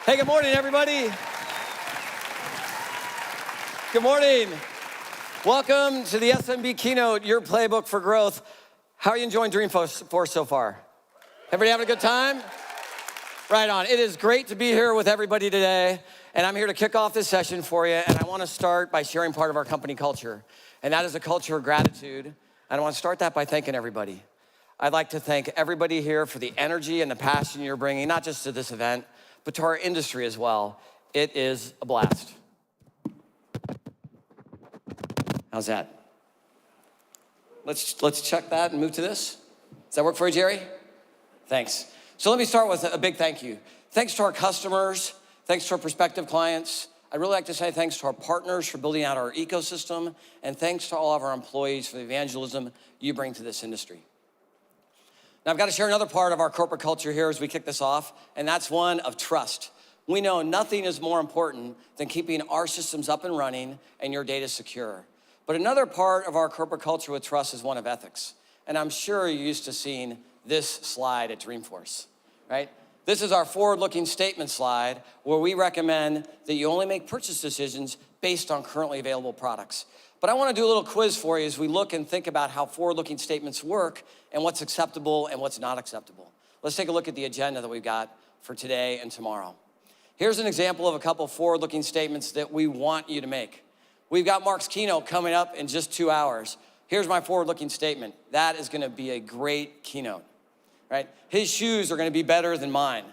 Hey, good morning, everybody. Good morning. Welcome to the SMB Keynote, your playbook for growth. How are you enjoying Dreamforce so far? Everybody having a good time? Right on. It is great to be here with everybody today, and I'm here to kick off this session for you, and I want to start by sharing part of our company culture, and that is a culture of gratitude, and I want to start that by thanking everybody. I'd like to thank everybody here for the energy and the passion you're bringing, not just to this event, but to our industry as well. It is a blast. How's that? Let's check that and move to this. Does that work for you, Jerry? Thanks. So let me start with a big thank you. Thanks to our customers, thanks to our prospective clients. I'd really like to say thanks to our partners for building out our ecosystem, and thanks to all of our employees for the evangelism you bring to this industry. Now, I've got to share another part of our corporate culture here as we kick this off, and that's one of trust. We know nothing is more important than keeping our systems up and running and your data secure. But another part of our corporate culture with trust is one of ethics. And I'm sure you're used to seeing this slide at Dreamforce, right? This is our forward-looking statement slide where we recommend that you only make purchase decisions based on currently available products. But I want to do a little quiz for you as we look and think about how forward-looking statements work and what's acceptable and what's not acceptable. Let's take a look at the agenda that we've got for today and tomorrow. Here's an example of a couple forward-looking statements that we want you to make. We've got Mark's keynote coming up in just 2 hours. Here's my forward-looking statement. That is gonna be a great keynote, right? His shoes are gonna be better than mine.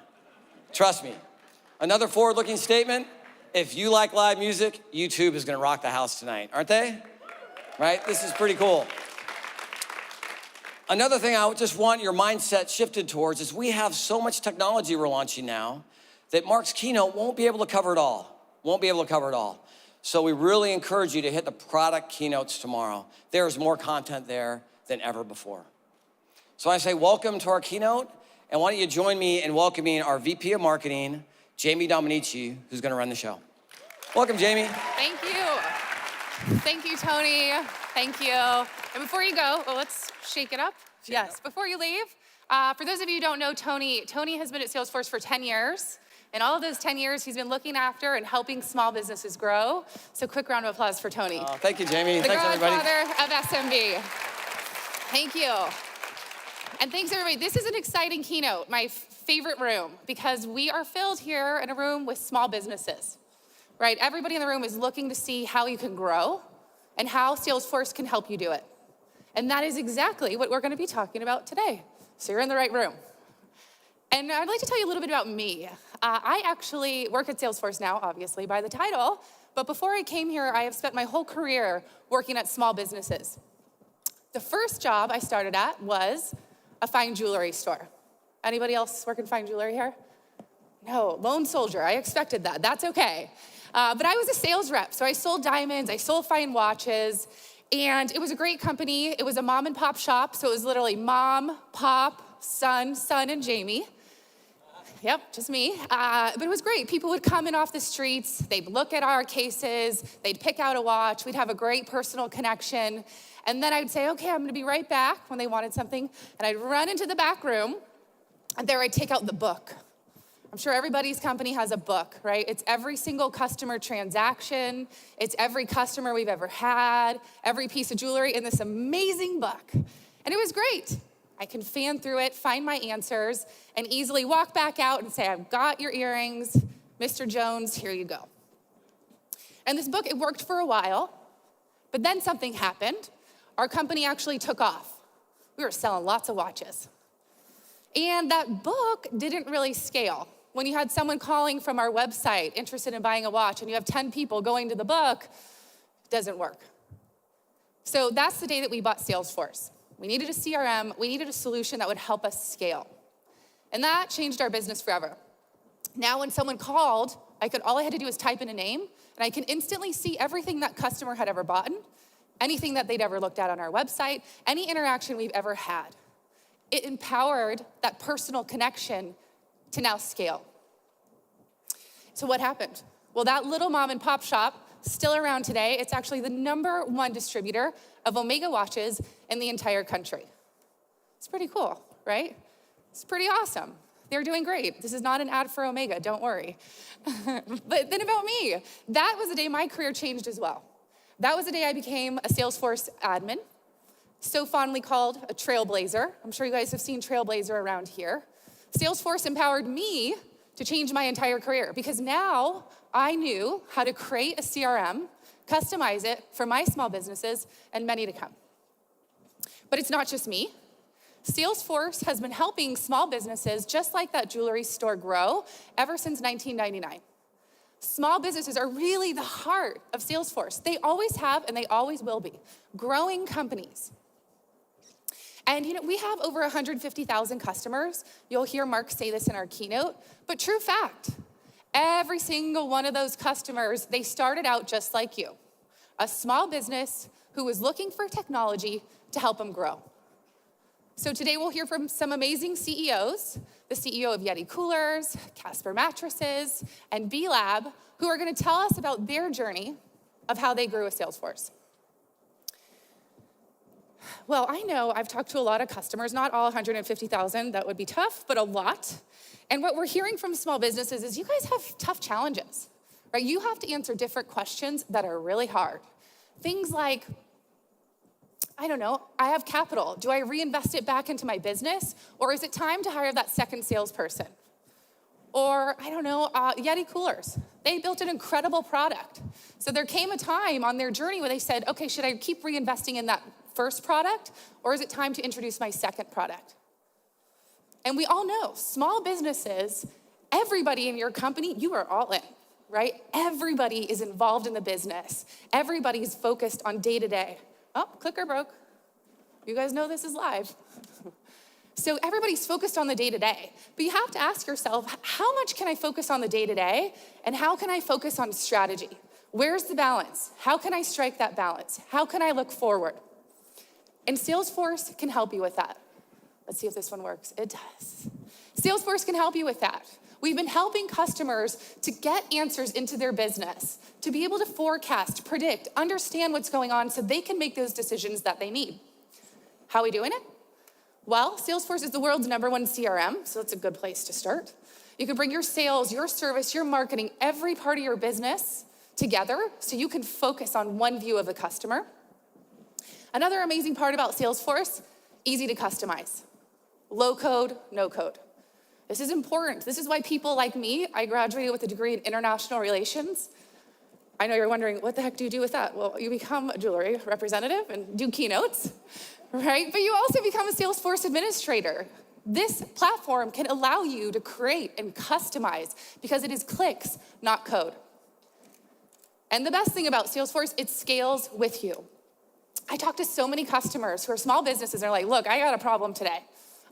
Trust me. Another forward-looking statement, if you like live music, YouTube is gonna rock the house tonight, aren't they? Right? This is pretty cool. Another thing I just want your mindset shifted towards is we have so much technology we're launching now that Mark's keynote won't be able to cover it all. Won't be able to cover it all. So we really encourage you to hit the product keynotes tomorrow. There is more content there than ever before. So I say welcome to our keynote, and why don't you join me in welcoming our VP of Marketing, Jamie DOMENICI, who's gonna run the show. Welcome, Jamie. Thank you. Thank you, Tony. Thank you. And before you go, let's shake it up. Yes, before you leave, for those of you who don't know Tony has been at Salesforce for 10 years. In all of those 10 years, he's been looking after and helping small businesses grow. So quick round of applause for Tony. Oh, thank you, Jamie. Thanks, everybody. The godfather of SMB. Thank you. And thanks, everybody. This is an exciting keynote, my favorite room, because we are filled here in a room with small businesses, right? Everybody in the room is looking to see how you can grow and how Salesforce can help you do it. And that is exactly what we're going to be talking about today. So you're in the right room. And I'd like to tell you a little bit about me. I actually work at Salesforce now, obviously, by the title. But before I came here, I have spent my whole career working at small businesses. The first job I started at was a fine jewelry store. Anybody else work in fine jewelry here? No, lone soldier. I expected that. That's okay. But I was a sales rep, so I sold diamonds, I sold fine watches, and it was a great company. It was a mom and pop shop, so it was literally mom, pop, son, and Jamie. Yep, just me. But it was great. People would come in off the streets, they'd look at our cases, they'd pick out a watch, we'd have a great personal connection, and then I'd say, okay, I'm gonna be right back when they wanted something, and I'd run into the back room, and there I'd take out the book. I'm sure everybody's company has a book, right? It's every single customer transaction, it's every customer we've ever had, every piece of jewelry in this amazing book. And it was great. I can fan through it, find my answers, and easily walk back out and say, I've got your earrings, Mr. Jones, here you go. And this book, it worked for a while, but then something happened. Our company actually took off. We were selling lots of watches. And that book didn't really scale. When you had someone calling from our website interested in buying a watch and you have 10 people going to the book, it doesn't work. So that's the day that we bought Salesforce. We needed a CRM, we needed a solution that would help us scale. And that changed our business forever. Now when someone called, all I had to do was type in a name, and I can instantly see everything that customer had ever bought, anything that they'd ever looked at on our website, any interaction we've ever had. It empowered that personal connection to now scale. So what happened? Well, that little mom and pop shop, still around today, it's actually the #1 distributor of Omega watches in the entire country. It's pretty cool, right? It's pretty awesome. They're doing great. This is not an ad for Omega, don't worry. But then about me, that was the day my career changed as well. That was the day I became a Salesforce admin, so fondly called a Trailblazer. I'm sure you guys have seen Trailblazer around here. Salesforce empowered me to change my entire career because now I knew how to create a CRM, customize it for my small businesses, and many to come. But it's not just me. Salesforce has been helping small businesses just like that jewelry store grow ever since 1999. Small businesses are really the heart of Salesforce. They always have and they always will be growing companies. And we have over 150,000 customers. You'll hear Mark say this in our keynote, but true fact, every single one of those customers, they started out just like you, a small business who was looking for technology to help them grow. So today we'll hear from some amazing CEOs, the CEO of Yeti Coolers, Casper Mattresses, and B-Lab, who are gonna tell us about their journey of how they grew with Salesforce. Well, I know I've talked to a lot of customers, not all 150,000, that would be tough, but a lot. And what we're hearing from small businesses is you guys have tough challenges, right? You have to answer different questions that are really hard. Things like, I don't know, I have capital. Do I reinvest it back into my business? Or is it time to hire that second salesperson? Or, I don't know, Yeti Coolers. They built an incredible product. So there came a time on their journey where they said, okay, should I keep reinvesting in that first product? Or is it time to introduce my second product? And we all know, small businesses, everybody in your company, you are all in, right? Everybody is involved in the business. Everybody is focused on day-to-day. Oh, clicker broke. You guys know this is live. So everybody's focused on the day-to-day, but you have to ask yourself, how much can I focus on the day-to-day, and how can I focus on strategy? Where's the balance? How can I strike that balance? How can I look forward? And Salesforce can help you with that. Let's see if this one works. It does. Salesforce can help you with that. We've been helping customers to get answers into their business, to be able to forecast, predict, understand what's going on so they can make those decisions that they need. How are we doing it? Well, Salesforce is the world's #1 CRM, so it's a good place to start. You can bring your sales, your service, your marketing, every part of your business together so you can focus on one view of the customer. Another amazing part about Salesforce, easy to customize. Low code, no code. This is important. This is why people like me, I graduated with a degree in international relations. I know you're wondering, what the heck do you do with that? Well, you become a jewelry representative and do keynotes, right? But you also become a Salesforce administrator. This platform can allow you to create and customize because it is clicks, not code. And the best thing about Salesforce, it scales with you. I talk to so many customers who are small businesses and are like, look, I got a problem today.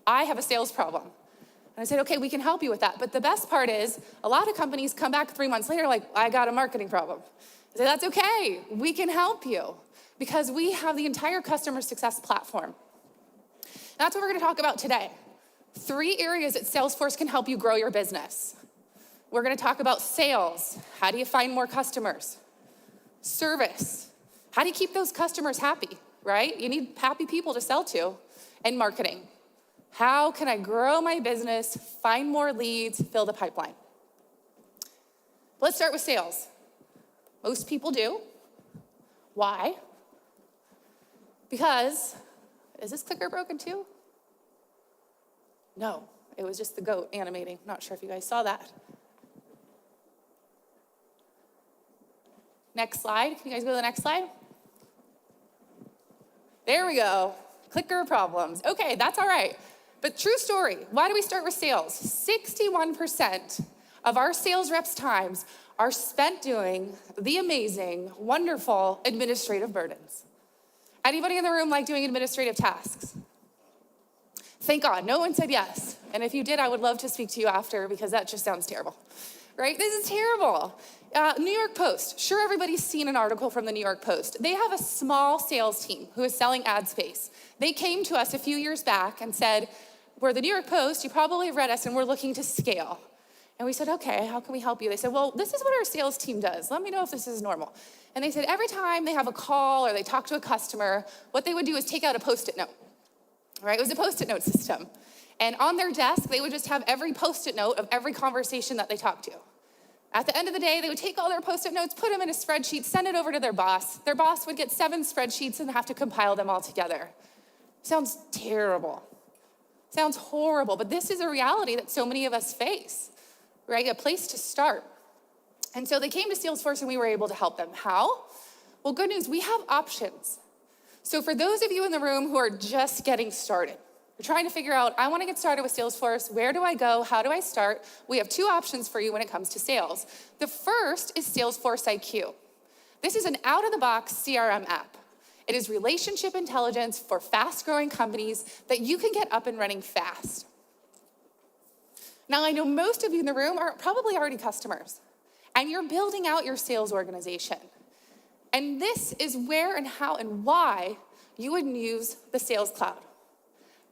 I have a sales problem. And I said, okay, we can help you with that. But the best part is, a lot of companies come back 3 months later like, I got a marketing problem. I said, that's okay, we can help you because we have the entire customer success platform. And that's what we're gonna talk about today. 3 areas that Salesforce can help you grow your business. We're gonna talk about sales. How do you find more customers? Service. How do you keep those customers happy, right? You need happy people to sell to. And marketing. How can I grow my business, find more leads, fill the pipeline? Let's start with sales. Most people do. Why? Because, is this clicker broken too? No, it was just the goat animating. Not sure if you guys saw that. Next slide. Can you guys go to the next slide? There we go. Clicker problems. Okay, that's all right. But true story, why do we start with sales? 61% of our sales reps' times are spent doing the amazing, wonderful administrative burdens. Anybody in the room like doing administrative tasks? Thank God, no one said yes. And if you did, I would love to speak to you after because that just sounds terrible, right? This is terrible. New York Post, sure everybody's seen an article from the New York Post. They have a small sales team who is selling ad space. They came to us a few years back and said, we're the New York Post, you probably have read us and we're looking to scale. And we said, okay, how can we help you? They said, well, this is what our sales team does. Let me know if this is normal. And they said every time they have a call or they talk to a customer, what they would do is take out a Post-it note, right? It was a Post-it note system. And on their desk, they would just have every Post-it note of every conversation that they talked to. At the end of the day, they would take all their Post-it notes, put them in a spreadsheet, send it over to their boss. Their boss would get 7 spreadsheets and have to compile them all together. Sounds terrible. Sounds horrible, but this is a reality that so many of us face, right? A place to start. And so they came to Salesforce and we were able to help them. How? Well, good news, we have options. So for those of you in the room who are just getting started, you're trying to figure out, I want to get started with Salesforce. Where do I go? How do I start? We have 2 options for you when it comes to sales. The first is Salesforce IQ. This is an out-of-the-box CRM app. It is relationship intelligence for fast-growing companies that you can get up and running fast. Now, I know most of you in the room are probably already customers, and you're building out your sales organization. And this is where and how and why you would use the Sales Cloud.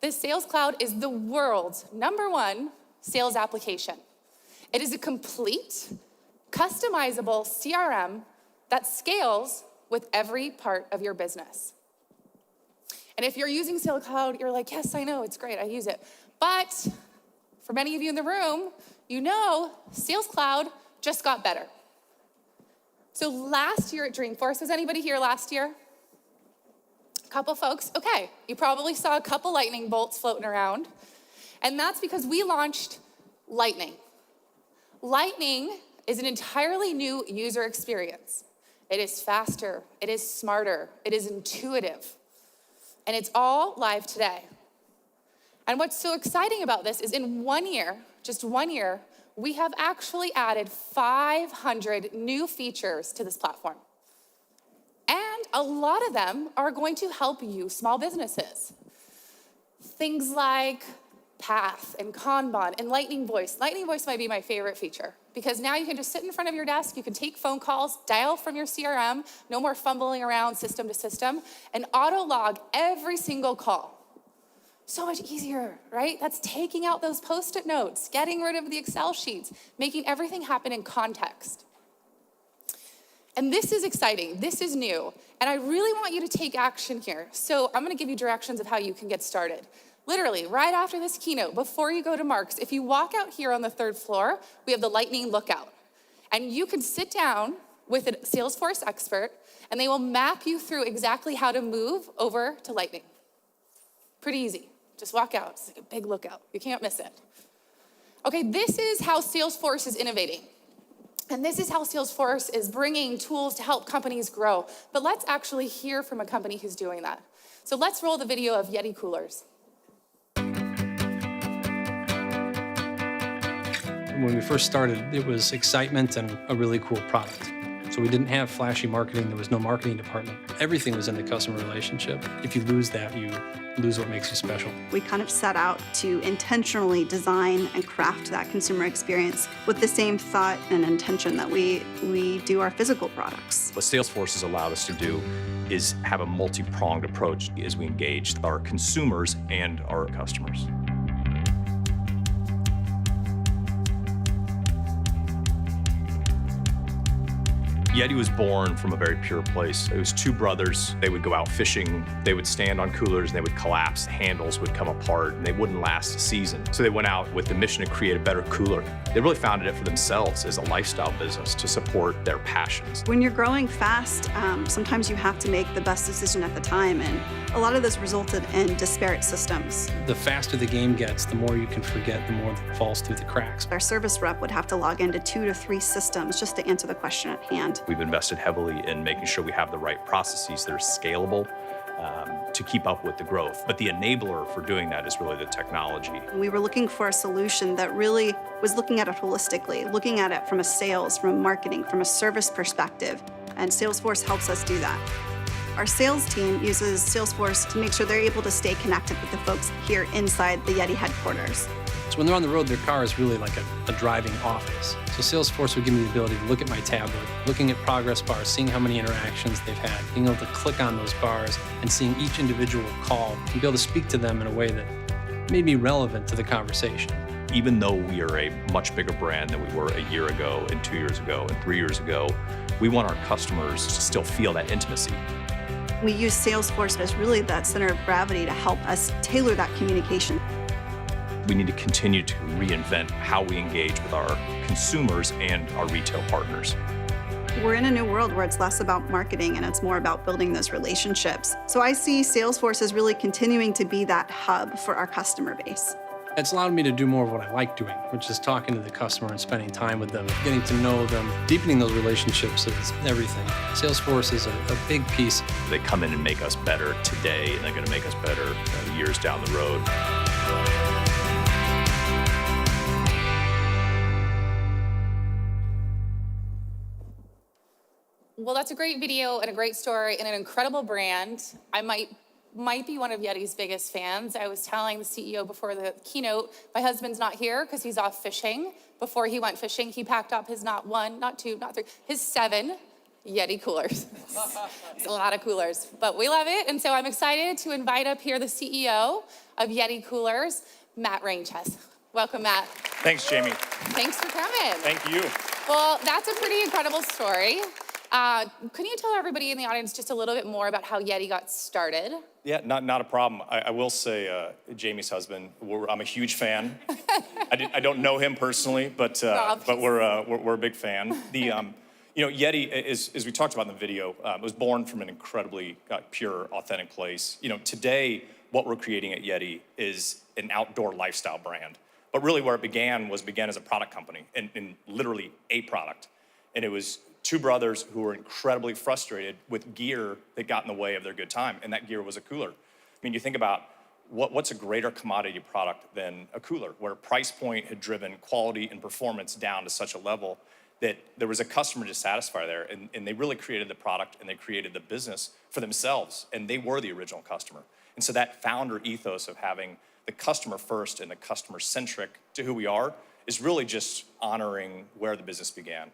This Sales Cloud is the world's #1 sales application. It is a complete, customizable CRM that scales with every part of your business. And if you're using Sales Cloud, you're like, yes, I know, it's great, I use it. But for many of you in the room, you know Sales Cloud just got better. So last year at Dreamforce, was anybody here last year? A couple folks, okay. You probably saw a couple lightning bolts floating around. And that's because we launched Lightning. Lightning is an entirely new user experience. It is faster, it is smarter, it is intuitive. And it's all live today. And what's so exciting about this is in 1 year, just 1 year, we have actually added 500 new features to this platform. And a lot of them are going to help you, small businesses. Things like Path and Kanban and Lightning Voice. Lightning Voice might be my favorite feature because now you can just sit in front of your desk, you can take phone calls, dial from your CRM, no more fumbling around system to system, and auto-log every single call. So much easier, right? That's taking out those Post-it notes, getting rid of the Excel sheets, making everything happen in context. And this is exciting, this is new, and I really want you to take action here. So I'm gonna give you directions of how you can get started. Literally, right after this keynote, before you go to Mark's, if you walk out here on the 3rd floor, we have the Lightning Lookout. And you can sit down with a Salesforce expert, and they will map you through exactly how to move over to Lightning. Pretty easy, just walk out, it's like a big lookout, you can't miss it. Okay, this is how Salesforce is innovating. And this is how Salesforce is bringing tools to help companies grow. But let's actually hear from a company who's doing that. So let's roll the video of Yeti coolers. When we first started, it was excitement and a really cool product. So we didn't have flashy marketing, there was no marketing department. Everything was in the customer relationship. If you lose that, you lose what makes you special. We kind of set out to intentionally design and craft that consumer experience with the same thought and intention that we do our physical products. What Salesforce has allowed us to do is have a multi-pronged approach as we engage our consumers and our customers. Yeti was born from a very pure place. It was 2 brothers. They would go out fishing. They would stand on coolers and they would collapse. The handles would come apart and they wouldn't last a season. So they went out with the mission to create a better cooler. They really founded it for themselves as a lifestyle business to support their passions. When you're growing fast, sometimes you have to make the best decision at the time, and a lot of this resulted in disparate systems. The faster the game gets, the more you can forget, the more that falls through the cracks. Our service rep would have to log into 2 to 3 systems just to answer the question at hand. We've invested heavily in making sure we have the right processes that are scalable to keep up with the growth. But the enabler for doing that is really the technology. We were looking for a solution that really was looking at it holistically, looking at it from a sales, from a marketing, from a service perspective, and Salesforce helps us do that. Our sales team uses Salesforce to make sure they're able to stay connected with the folks here inside the Yeti headquarters. So when they're on the road, their car is really like a driving office. So Salesforce would give me the ability to look at my tablet, looking at progress bars, seeing how many interactions they've had, being able to click on those bars and seeing each individual call and be able to speak to them in a way that made me relevant to the conversation. Even though we are a much bigger brand than we were a year ago and 2 years ago and 3 years ago, we want our customers to still feel that intimacy. We use Salesforce as really that center of gravity to help us tailor that communication. We need to continue to reinvent how we engage with our consumers and our retail partners. We're in a new world where it's less about marketing and it's more about building those relationships. So I see Salesforce as really continuing to be that hub for our customer base. It's allowed me to do more of what I like doing, which is talking to the customer and spending time with them, getting to know them. Deepening those relationships is everything. Salesforce is a big piece. They come in and make us better today, and they're going to make us better years down the road. Well, that's a great video and a great story and an incredible brand. I might be one of Yeti's biggest fans. I was telling the CEO before the keynote, my husband's not here because he's off fishing. Before he went fishing, he packed up his not one, not two, not three, his 7 Yeti coolers. It's a lot of coolers, but we love it. And so I'm excited to invite up here the CEO of Yeti Coolers, Matt REINTJES. Welcome, Matt. Thanks, Jamie. Thanks for coming. Thank you. Well, that's a pretty incredible story. Can you tell everybody in the audience just a little bit more about how Yeti got started? Yeah, not a problem. I will say, Jamie's husband, I'm a huge fan. I don't know him personally, but we're a big fan. Yeti, as we talked about in the video, was born from an incredibly pure, authentic place. Today, what we're creating at Yeti is an outdoor lifestyle brand. But really where it began as a product company, and literally a product. And it was 2 brothers who were incredibly frustrated with gear that got in the way of their good time, and that gear was a cooler. I mean, you think about what's a greater commodity product than a cooler, where price point had driven quality and performance down to such a level that there was a customer dissatisfied there, and they really created the product and they created the business for themselves, and they were the original customer. And so that founder ethos of having the customer first and the customer centric to who we are is really just honoring where the business began.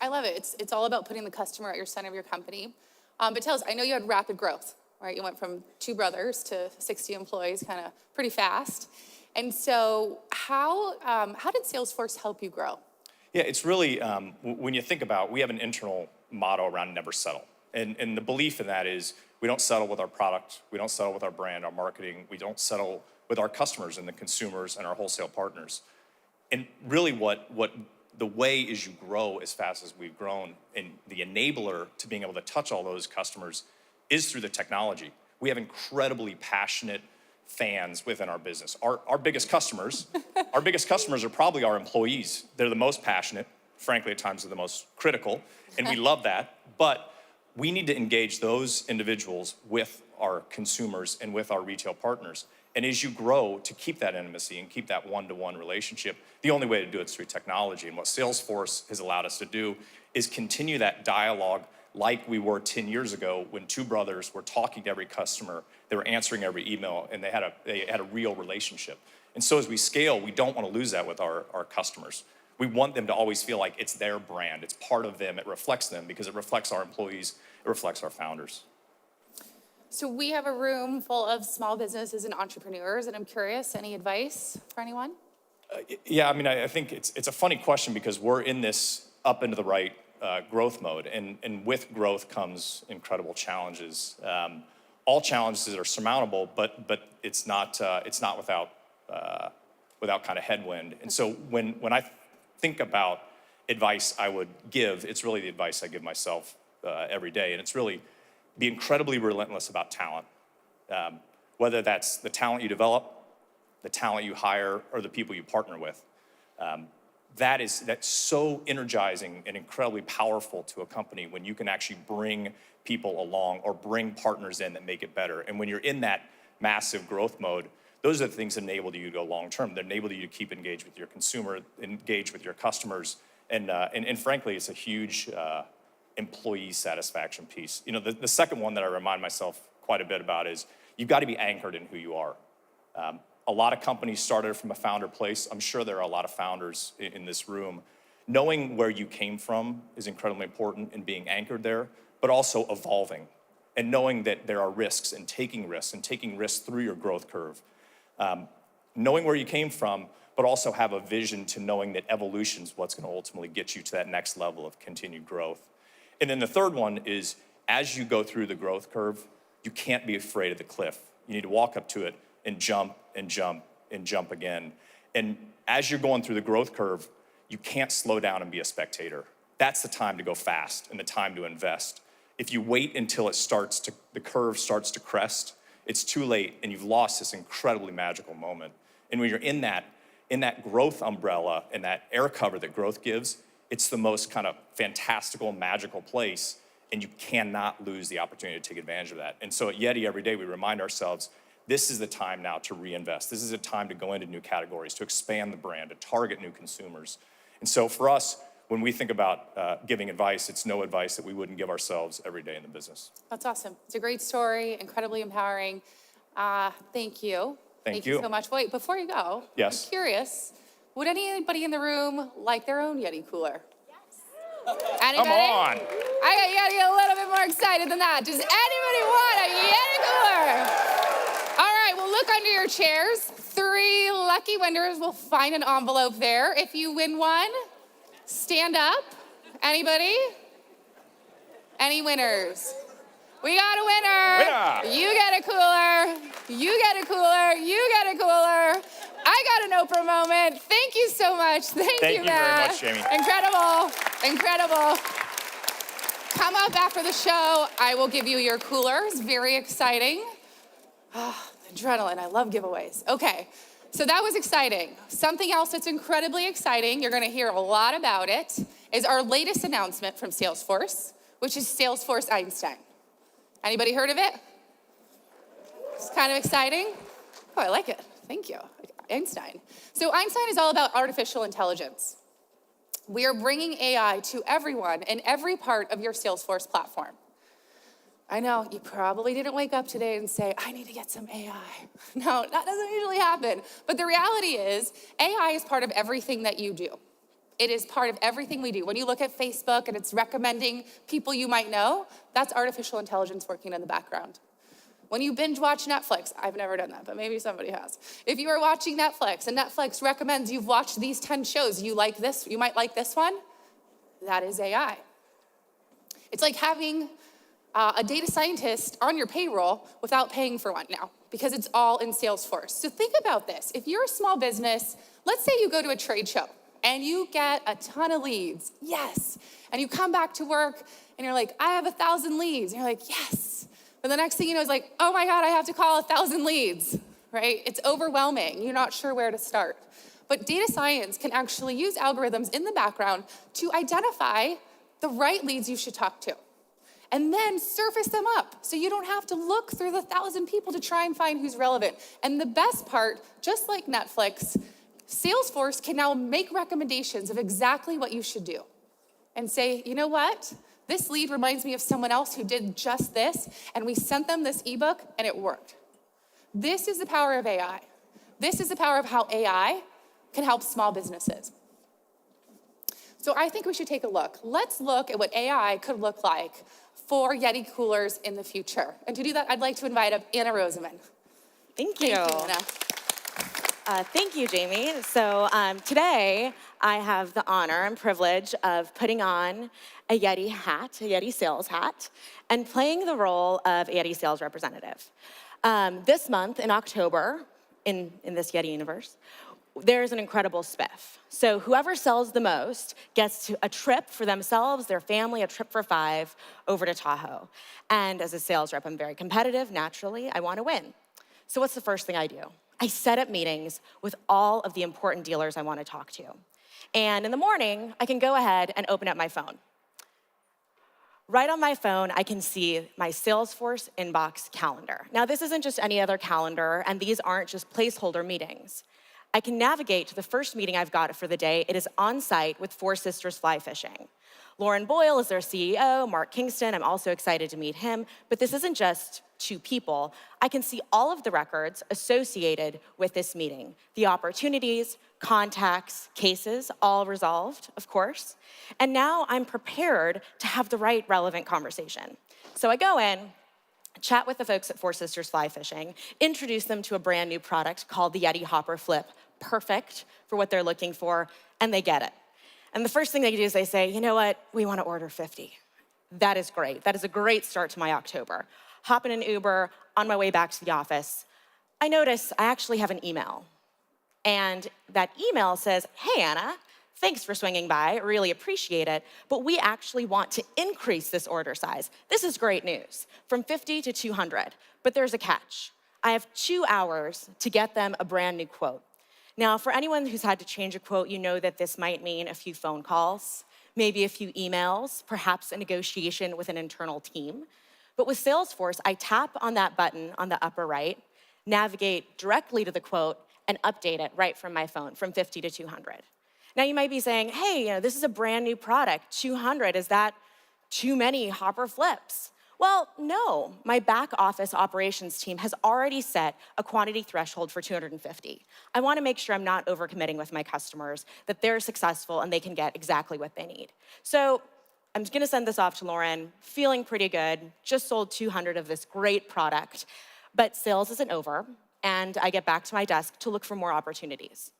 I love it. It's all about putting the customer at your center of your company. But tell us, I know you had rapid growth, right? You went from 2 brothers to 60 employees kind of pretty fast. And so how did Salesforce help you grow? Yeah, it's really, when you think about, we have an internal motto around never settle. And the belief in that is we don't settle with our product, we don't settle with our brand, our marketing, we don't settle with our customers and the consumers and our wholesale partners. And really the way is you grow as fast as we've grown, and the enabler to being able to touch all those customers is through the technology. We have incredibly passionate fans within our business. Our biggest customers, are probably our employees. They're the most passionate, frankly, at times they're the most critical, and we love that. But we need to engage those individuals with our consumers and with our retail partners. And as you grow, to keep that intimacy and keep that one-to-one relationship, the only way to do it is through technology. And what Salesforce has allowed us to do is continue that dialogue like we were 10 years ago when 2 brothers were talking to every customer, they were answering every email, and they had a real relationship. And so as we scale, we don't want to lose that with our customers. We want them to always feel like it's their brand, it's part of them, it reflects them because it reflects our employees, it reflects our founders. So we have a room full of small businesses and entrepreneurs, and I'm curious, any advice for anyone? Yeah, I mean, I think it's a funny question because we're in this up into the right growth mode, and with growth comes incredible challenges. All challenges are surmountable, but it's not without kind of headwind. And so when I think about advice I would give, it's really the advice I give myself every day, and it's really be incredibly relentless about talent, whether that's the talent you develop, the talent you hire, or the people you partner with. That's so energizing and incredibly powerful to a company when you can actually bring people along or bring partners in that make it better. And when you're in that massive growth mode, those are the things that enable you to go long term. That enable you to keep engaged with your consumer, engage with your customers, and frankly, it's a huge employee satisfaction piece. The second one that I remind myself quite a bit about is you've got to be anchored in who you are. A lot of companies started from a founder place. I'm sure there are a lot of founders in this room. Knowing where you came from is incredibly important in being anchored there, but also evolving and knowing that there are risks and taking risks through your growth curve. Knowing where you came from, but also have a vision to knowing that evolution is what's going to ultimately get you to that next level of continued growth. And then the third one is, as you go through the growth curve, you can't be afraid of the cliff. You need to walk up to it and jump and jump and jump again. And as you're going through the growth curve, you can't slow down and be a spectator. That's the time to go fast and the time to invest. If you wait until the curve starts to crest, it's too late and you've lost this incredibly magical moment. And when you're in that growth umbrella and that air cover that growth gives, it's the most kind of fantastical, magical place, and you cannot lose the opportunity to take advantage of that. And so at Yeti, every day we remind ourselves, this is the time now to reinvest. This is a time to go into new categories, to expand the brand, to target new consumers. And so for us, when we think about giving advice, it's no advice that we wouldn't give ourselves every day in the business. That's awesome. It's a great story, incredibly empowering. Thank you. Thank you so much. Wait, before you go, Yes. I'm curious, would anybody in the room like their own Yeti cooler? Yes. Anybody? Come on. I got Yeti a little bit more excited than that. Does anybody want a Yeti cooler? All right, well, look under your chairs. 3 lucky winners will find an envelope there. If you win one, stand up. Anybody? Any winners? We got a winner. Winner. You get a cooler. You get a cooler. You get a cooler. I got an Oprah moment. Thank you so much. Thank you, you Matt. very much, Jamie. Incredible. Incredible. Come up after the show. I will give you your coolers. Very exciting. Adrenaline. I love giveaways. Okay. So that was exciting. Something else that's incredibly exciting, you're going to hear a lot about it, is our latest announcement from Salesforce, which is Salesforce Einstein. Anybody heard of it? It's kind of exciting. Oh, I like it. Thank you. Einstein. So Einstein is all about artificial intelligence. We are bringing AI to everyone in every part of your Salesforce platform. I know, you probably didn't wake up today and say, I need to get some AI. No, that doesn't usually happen. But the reality is, AI is part of everything that you do. It is part of everything we do. When you look at Facebook and it's recommending people you might know, that's artificial intelligence working in the background. When you binge watch Netflix, I've never done that, but maybe somebody has. If you are watching Netflix and Netflix recommends you've watched these 10 shows, you like this, you might like this one, that is AI. It's like having a data scientist on your payroll without paying for one now, because it's all in Salesforce. So think about this. If you're a small business, let's say you go to a trade show and you get a ton of leads, yes. And you come back to work and you're like, I have 1,000 leads. And you're like, yes. But the next thing you know is like, oh my God, I have to call 1,000 leads, right? It's overwhelming. You're not sure where to start. But data science can actually use algorithms in the background to identify the right leads you should talk to, and then surface them up so you don't have to look through the 1,000 people to try and find who's relevant. And the best part, just like Netflix, Salesforce can now make recommendations of exactly what you should do and say, you know what? This lead reminds me of someone else who did just this, and we sent them this ebook and it worked. This is the power of AI. This is the power of how AI can help small businesses. So I think we should take a look. Let's look at what AI could look like for Yeti coolers in the future. And to do that, I'd like to invite up Anna Roseman. Thank you. Thank you, Anna. Thank you, Jamie. So today, I have the honor and privilege of putting on a Yeti hat, a Yeti sales hat, and playing the role of a Yeti sales representative. This month, in October, in this Yeti universe, there's an incredible spiff. So whoever sells the most gets a trip for themselves, their family, a trip for 5 over to Tahoe. And as a sales rep, I'm very competitive. Naturally, I want to win. So what's the first thing I do? I set up meetings with all of the important dealers I want to talk to. And in the morning, I can go ahead and open up my phone. Right on my phone, I can see my Salesforce inbox calendar. Now, this isn't just any other calendar, and these aren't just placeholder meetings. I can navigate to the first meeting I've got for the day. It is on site with Four Sisters Fly Fishing. Lauren Boyle is their CEO, Mark Kingston, I'm also excited to meet him, but this isn't just 2 people. I can see all of the records associated with this meeting, the opportunities, contacts, cases, all resolved, of course. And now I'm prepared to have the right relevant conversation. So I go in, chat with the folks at Four Sisters Fly Fishing, introduce them to a brand new product called the Yeti Hopper Flip, perfect for what they're looking for, and they get it. And the first thing they do is they say, you know what, we want to order 50. That is great. That is a great start to my October. Hop in an Uber, on my way back to the office, I notice I actually have an email And that email says, hey, Anna, thanks for swinging by, really appreciate it, but we actually want to increase this order size. This is great news, from 50 to 200, but there's a catch. I have 2 hours to get them a brand new quote. Now, for anyone who's had to change a quote, you know that this might mean a few phone calls, maybe a few emails, perhaps a negotiation with an internal team. But with Salesforce, I tap on that button on the upper right, navigate directly to the quote, and update it right from my phone, from 50 to 200. Now, you might be saying, hey, this is a brand new product, 200, is that too many hopper flips? Well, no, my back office operations team has already set a quantity threshold for 250. I wanna make sure I'm not overcommitting with my customers, that they're successful and they can get exactly what they need. So I'm gonna send this off to Lauren, feeling pretty good, just sold 200 of this great product, but sales isn't over, and I get back to my desk to look for more opportunities.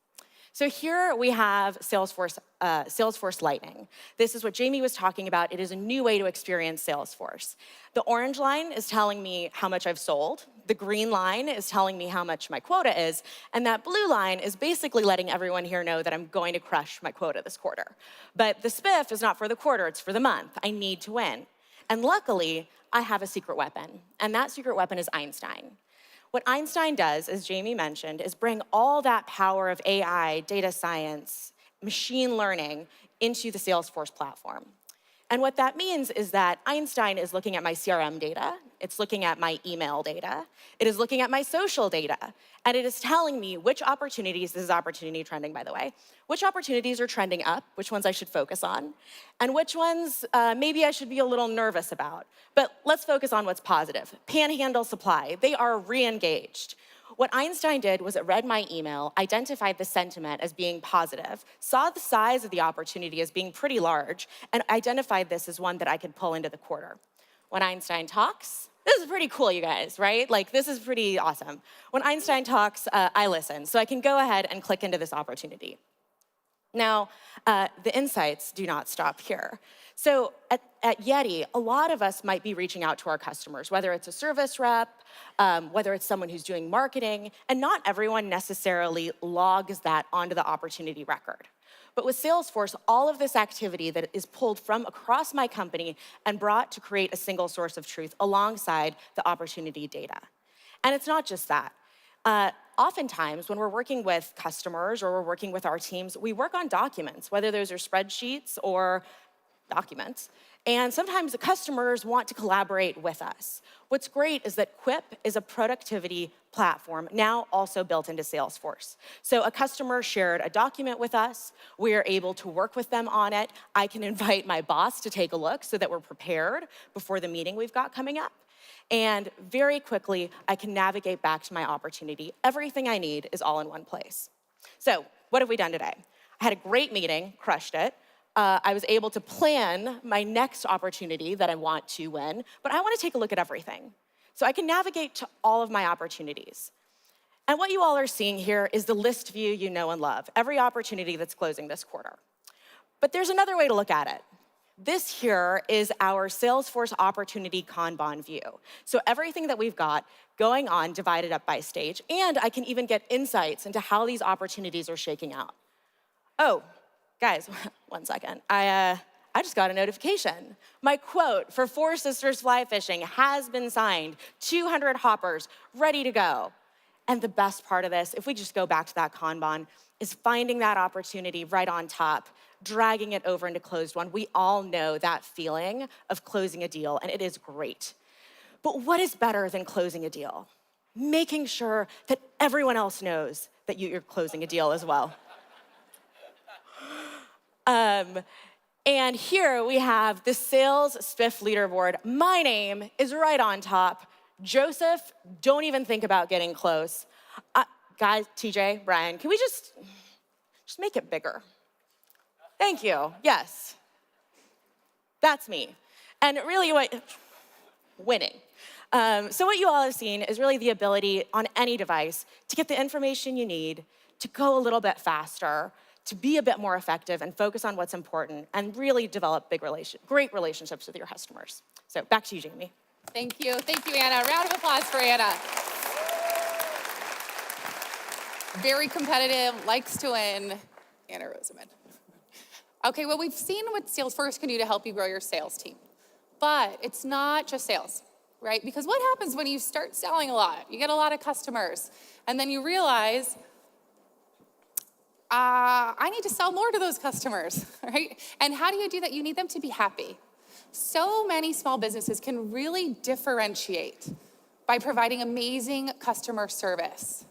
So here we have Salesforce Lightning. This is what Jamie was talking about. It is a new way to experience Salesforce. The orange line is telling me how much I've sold. The green line is telling me how much my quota is. And that blue line is basically letting everyone here know that I'm going to crush my quota this quarter. But the spiff is not for the quarter, it's for the month. I need to win. And luckily, I have a secret weapon. And that secret weapon is Einstein. What Einstein does, as Jamie mentioned, is bring all that power of AI, data science, machine learning into the Salesforce platform. And what that means is that Einstein is looking at my CRM data, it's looking at my email data, it is looking at my social data, and it is telling me which opportunities, this is opportunity trending, by the way, which opportunities are trending up, which ones I should focus on, and which ones maybe I should be a little nervous about. But let's focus on what's positive. Panhandle Supply, they are re-engaged. What Einstein did was it read my email, identified the sentiment as being positive, saw the size of the opportunity as being pretty large, and identified this as one that I could pull into the quarter. When Einstein talks, this is pretty cool, you guys, right? Like, this is pretty awesome. When Einstein talks, I listen, so I can go ahead and click into this opportunity. Now, the insights do not stop here. So at Yeti, a lot of us might be reaching out to our customers, whether it's a service rep, whether it's someone who's doing marketing, and not everyone necessarily logs that onto the opportunity record. But with Salesforce, all of this activity that is pulled from across my company and brought to create a single source of truth alongside the opportunity data. And it's not just that. Oftentimes, when we're working with customers or we're working with our teams, we work on documents, whether those are spreadsheets or documents. And sometimes the customers want to collaborate with us. What's great is that Quip is a productivity platform now also built into Salesforce. So a customer shared a document with us. We are able to work with them on it. I can invite my boss to take a look so that we're prepared before the meeting we've got coming up. And very quickly, I can navigate back to my opportunity. Everything I need is all in one place. So what have we done today? I had a great meeting, crushed it. I was able to plan my next opportunity that I want to win, but I want to take a look at everything. So I can navigate to all of my opportunities. And what you all are seeing here is the list view you know and love, every opportunity that's closing this quarter. But there's another way to look at it. This here is our Salesforce opportunity Kanban view. So everything that we've got going on divided up by stage, and I can even get insights into how these opportunities are shaking out. Oh, guys, 1 second. I just got a notification. My quote for Four Sisters Fly Fishing has been signed. 200 hoppers, ready to go. And the best part of this, if we just go back to that Kanban, is finding that opportunity right on top, dragging it over into closed one. We all know that feeling of closing a deal, and it is great. But what is better than closing a deal? Making sure that everyone else knows that you're closing a deal as well. And here we have the sales spiff leaderboard. My name is right on top. Joseph, don't even think about getting close. Guys, TJ, Brian, can we just make it bigger? Thank you, yes. That's me. And really winning. So what you all have seen is really the ability on any device to get the information you need, to go a little bit faster, to be a bit more effective and focus on what's important and really develop great relationships with your customers. So back to you, Jamie. Thank you, Anna. Round of applause for Anna. Very competitive, likes to win, Anna Roseman. Okay, well, we've seen what Salesforce can do to help you grow your sales team. But it's not just sales, right? Because what happens when you start selling a lot? You get a lot of customers, and then you realize, I need to sell more to those customers, right? And how do you do that? You need them to be happy. So many small businesses can really differentiate by providing amazing customer service.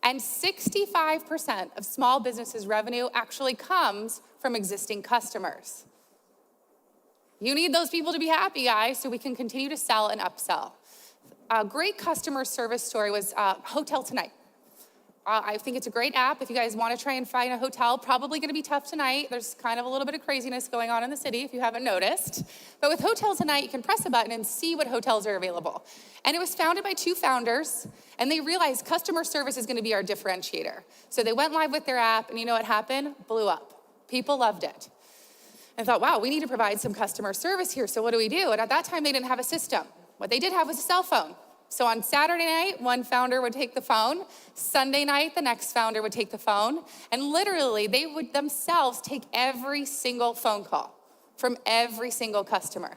And 65% of small businesses' revenue actually comes from existing customers. You need those people to be happy, guys, so we can continue to sell and upsell. A great customer service story was Hotel Tonight. I think it's a great app. If you guys want to try and find a hotel, probably going to be tough tonight. There's kind of a little bit of craziness going on in the city, if you haven't noticed. But with Hotel Tonight, you can press a button and see what hotels are available. And it was founded by 2 founders, and they realized customer service is going to be our differentiator. So they went live with their app, and you know what happened? Blew up. People loved it. And thought, wow, we need to provide some customer service here, so what do we do? And at that time, they didn't have a system. What they did have was a cell phone. So on Saturday night, one founder would take the phone. Sunday night, the next founder would take the phone. And literally, they would themselves take every single phone call from every single customer.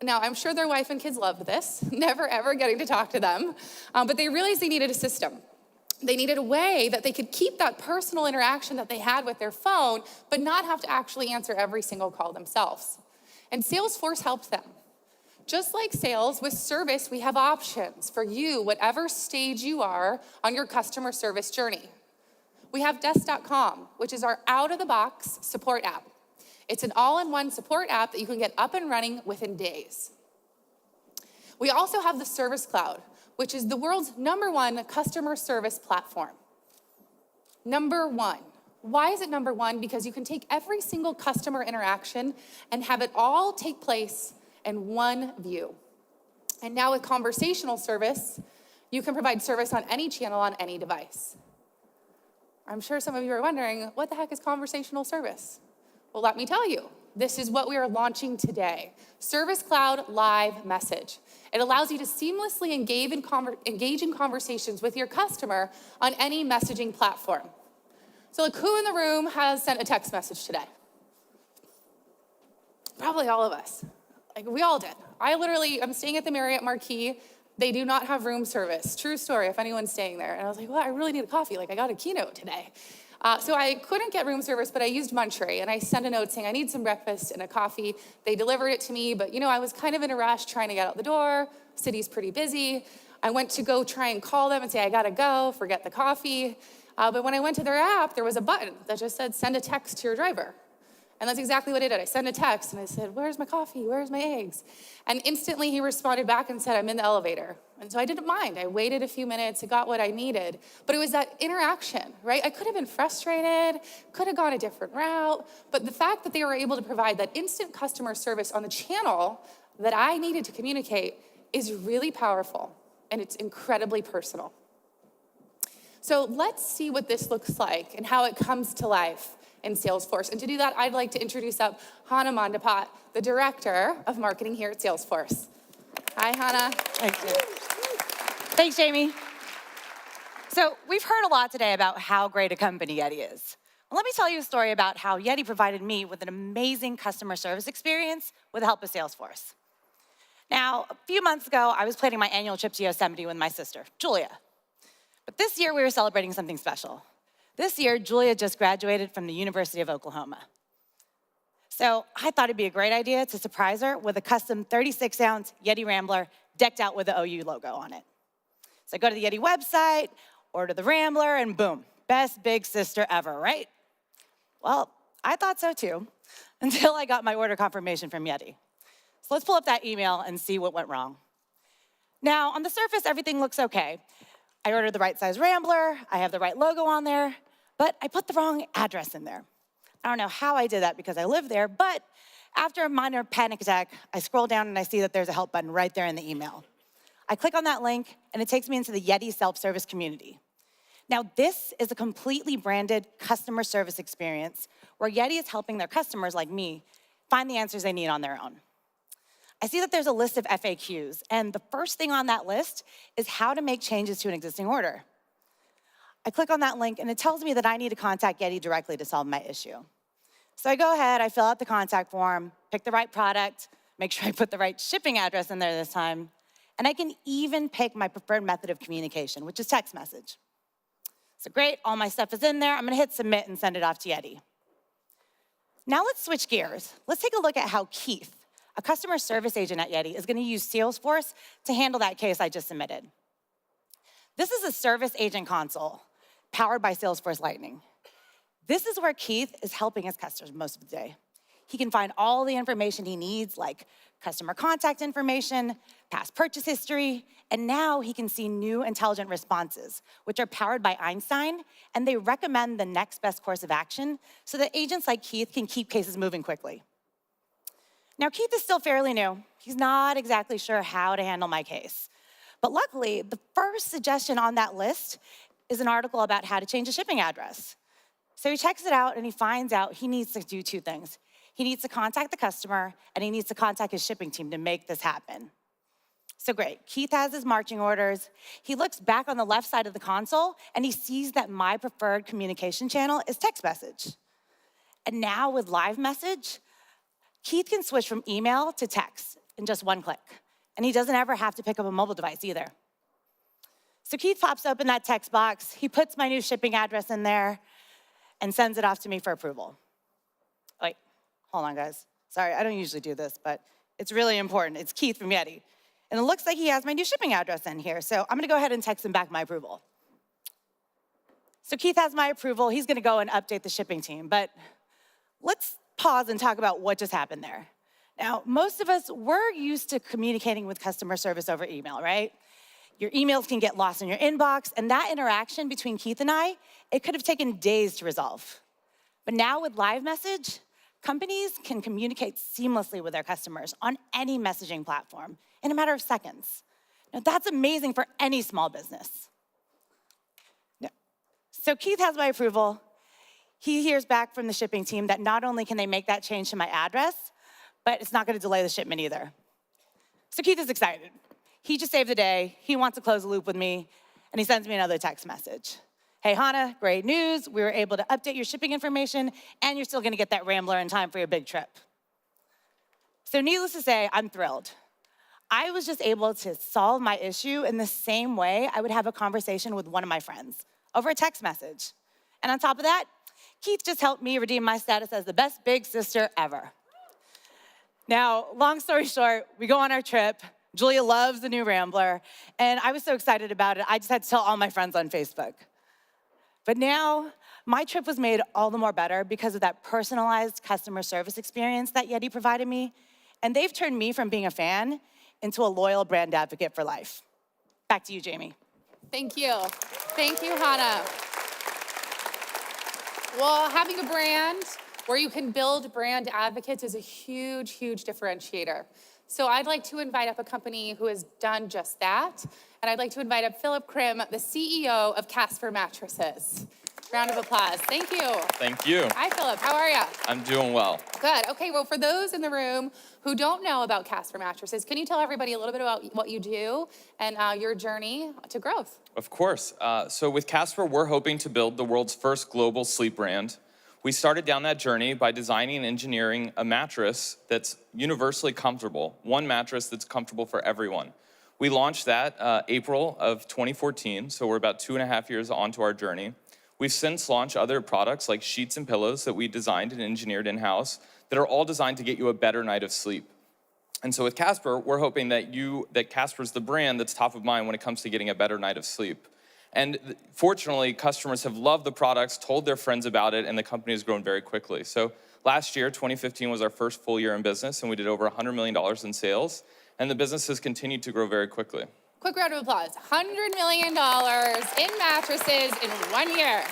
Now, I'm sure their wife and kids loved this, never ever getting to talk to them. But they realized they needed a system. They needed a way that they could keep that personal interaction that they had with their phone, but not have to actually answer every single call themselves. And Salesforce helped them. Just like sales, with service, we have options for you, whatever stage you are on your customer service journey. We have Desk.com, which is our out-of-the-box support app. It's an all-in-one support app that you can get up and running within days. We also have the Service Cloud, which is the world's #1 customer service platform. #1. Why is it #1? Because you can take every single customer interaction and have it all take place in one view. And now with conversational service, you can provide service on any channel on any device. I'm sure some of you are wondering, what the heck is conversational service? Well, let me tell you. This is what we are launching today. Service Cloud Live Message. It allows you to seamlessly engage in conversations with your customer on any messaging platform. So like, who in the room has sent a text message today? Probably all of us. Like, we all did. I'm staying at the Marriott Marquis. They do not have room service. True story, if anyone's staying there. And I was like, well, I really need a coffee. Like, I got a Keynote today. So I couldn't get room service, but I used Munchery, and I sent a note saying, I need some breakfast and a coffee. They delivered it to me, but I was kind of in a rush trying to get out the door. City's pretty busy. I went to go try and call them and say, I gotta go, forget the coffee. But when I went to their app, there was a button that just said, send a text to your driver. And that's exactly what I did. I sent a text and I said, where's my coffee? Where's my eggs? And instantly he responded back and said, I'm in the elevator. And so I didn't mind. I waited a few minutes, I got what I needed. But it was that interaction, right? I could have been frustrated, could have gone a different route. But the fact that they were able to provide that instant customer service on the channel that I needed to communicate is really powerful. And it's incredibly personal. So let's see what this looks like and how it comes to life in Salesforce. And to do that, I'd like to introduce up Hannah Mandapat, the Director of Marketing here at Salesforce. Hi, Hannah. Thank you. Thanks, Jamie. So we've heard a lot today about how great a company Yeti is. Well, let me tell you a story about how Yeti provided me with an amazing customer service experience with the help of Salesforce. Now, a few months ago, I was planning my annual trip to Yosemite with my sister, Julia. But this year, we were celebrating something special. This year, Julia just graduated from the University of Oklahoma. So I thought it'd be a great idea to surprise her with a custom 36-ounce Yeti Rambler decked out with the OU logo on it. So I go to the Yeti website, order the Rambler, and boom, best big sister ever, right? Well, I thought so too, until I got my order confirmation from Yeti. So let's pull up that email and see what went wrong. Now, on the surface, everything looks okay. I ordered the right size Rambler, I have the right logo on there, but I put the wrong address in there. I don't know how I did that because I live there, but after a minor panic attack, I scroll down and I see that there's a help button right there in the email. I click on that link and it takes me into the Yeti self-service community. Now, this is a completely branded customer service experience where Yeti is helping their customers like me find the answers they need on their own. I see that there's a list of FAQs, and the first thing on that list is how to make changes to an existing order. I click on that link and it tells me that I need to contact Yeti directly to solve my issue. So I go ahead, I fill out the contact form, pick the right product, make sure I put the right shipping address in there this time, and I can even pick my preferred method of communication, which is text message. So great, all my stuff is in there. I'm gonna hit submit and send it off to Yeti. Now let's switch gears. Let's take a look at how Keith, a customer service agent at Yeti, is gonna use Salesforce to handle that case I just submitted. This is a service agent console powered by Salesforce Lightning. This is where Keith is helping his customers most of the day. He can find all the information he needs, like customer contact information, past purchase history, and now he can see new intelligent responses, which are powered by Einstein, and they recommend the next best course of action so that agents like Keith can keep cases moving quickly. Now, Keith is still fairly new. He's not exactly sure how to handle my case. But luckily, the first suggestion on that list is an article about how to change a shipping address. So he checks it out and he finds out he needs to do two things. He needs to contact the customer and he needs to contact his shipping team to make this happen. So great, Keith has his marching orders. He looks back on the left side of the console and he sees that my preferred communication channel is text message. And now with live message, Keith can switch from email to text in just one click. And he doesn't ever have to pick up a mobile device either. So Keith pops open that text box, he puts my new shipping address in there, and sends it off to me for approval. Wait, hold on guys. Sorry, I don't usually do this, but it's really important. It's Keith from Yeti. And it looks like he has my new shipping address in here, so I'm gonna go ahead and text him back my approval. So Keith has my approval, he's gonna go and update the shipping team, but let's pause and talk about what just happened there. Now, most of us, we're used to communicating with customer service over email, right? Your emails can get lost in your inbox, and that interaction between Keith and I, it could have taken days to resolve. But now with live message, companies can communicate seamlessly with their customers on any messaging platform in a matter of seconds. Now, that's amazing for any small business. So Keith has my approval. He hears back from the shipping team that not only can they make that change to my address, but it's not gonna delay the shipment either. So Keith is excited. He just saved the day, he wants to close the loop with me, and he sends me another text message. Hey, Hannah, great news. We were able to update your shipping information, and you're still gonna get that Rambler in time for your big trip. So needless to say, I'm thrilled. I was just able to solve my issue in the same way I would have a conversation with one of my friends over a text message. And on top of that, Keith just helped me redeem my status as the best big sister ever. Now, long story short, we go on our trip. Julia loves the new Rambler, and I was so excited about it, I just had to tell all my friends on Facebook. But now, my trip was made all the more better because of that personalized customer service experience that Yeti provided me, and they've turned me from being a fan into a loyal brand advocate for life. Back to you, Jamie. Thank you. Thank you, Hannah. Well, having a brand where you can build brand advocates is a huge, huge differentiator. So I'd like to invite up a company who has done just that. And I'd like to invite up Philip KRIM, the CEO of Casper Mattresses. Round of applause. Thank you. Thank you. Hi, Philip. How are you? I'm doing well. Good. Okay, well, for those in the room who don't know about Casper Mattresses, can you tell everybody a little bit about what you do and your journey to growth? Of course. So with Casper, we're hoping to build the world's first global sleep brand. We started down that journey by designing and engineering a mattress that's universally comfortable, one mattress that's comfortable for everyone. We launched that April of 2014, so we're about 2.5 years onto our journey. We've since launched other products like sheets and pillows that we designed and engineered in-house that are all designed to get you a better night of sleep. And so with Casper, we're hoping that Casper's the brand that's top of mind when it comes to getting a better night of sleep. And fortunately, customers have loved the products, told their friends about it, and the company has grown very quickly. So last year, 2015 was our first full year in business, and we did over $100 million in sales, and the business has continued to grow very quickly. Quick round of applause. $100 million in mattresses in 1 year.